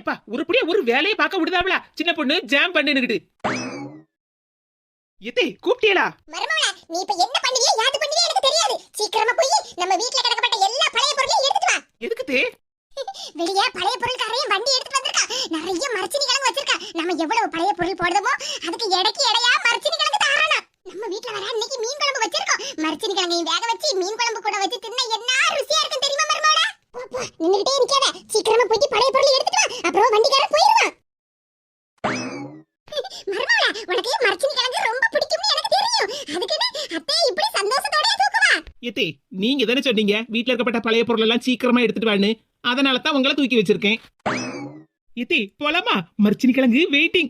எப்பா உருப்படியா ஒரு வேலையை பார்க்க விடுதாவளா? சின்ன பொண்ணு ஜாம் பண்ணுகிட்டு. எதே கூப்பிட்டியலா? மருமகளா, நீ இப்ப என்ன பண்ணுவியே யாது பண்ணுவியே எனக்கு தெரியாது. சீக்கிரமா போய் நம்ம வீட்ல கிடக்கப்பட்ட எல்லா பழைய பொருளையும் எடுத்துட்டு வா. எதுக்கு தே? வெளிய பழைய பொருள்காரையும் வண்டி எடுத்துட்டு வந்திருக்கா. நிறைய மரச்சினி கிழங்கு வச்சிருக்கா. நம்ம எவ்வளவு பழைய பொருள் போடுதோமோ அதுக்கு எடைக்கு எடையா மரச்சினி கிழங்கு தாரானா. நம்ம வீட்ல வர அன்னைக்கு மீன் குழம்பு வச்சிருக்கோம். மரச்சினி கிழங்கையும் வேக வச்சு மீன் குழம்பு கூட வச்சு தின்னா என்ன ருசியா இருக்கும் தெரியுமா மருமகளா? நின்னுட்டே இருக்காத, சீக்கிரமா போய் பழைய பொருள் எடுத்துட்டு வா. அப்புறம் வண்டிக்காரன் போயிடுவான். மருமகளா, உனக்கு மரச்சினி கிழங்கு ரொம்ப பிடிக்கும்னு எனக்கு தெரியும். அதுக்குன்னு அத்தை இப்படி சந்தோஷத்தோட தூக்குவா. எதே நீங்க தானே சொன்னீங்க வீட்ல இருக்கப்பட்ட பழைய பொருள் எல்லாம் சீக்கிரமா எடுத்துட்டு வான்னு. அதனால தான் உங்களை தூக்கி வச்சிருக்கேன். எதே போலாமா? மரச்சினி கிழங்கு வெயிட்டிங்.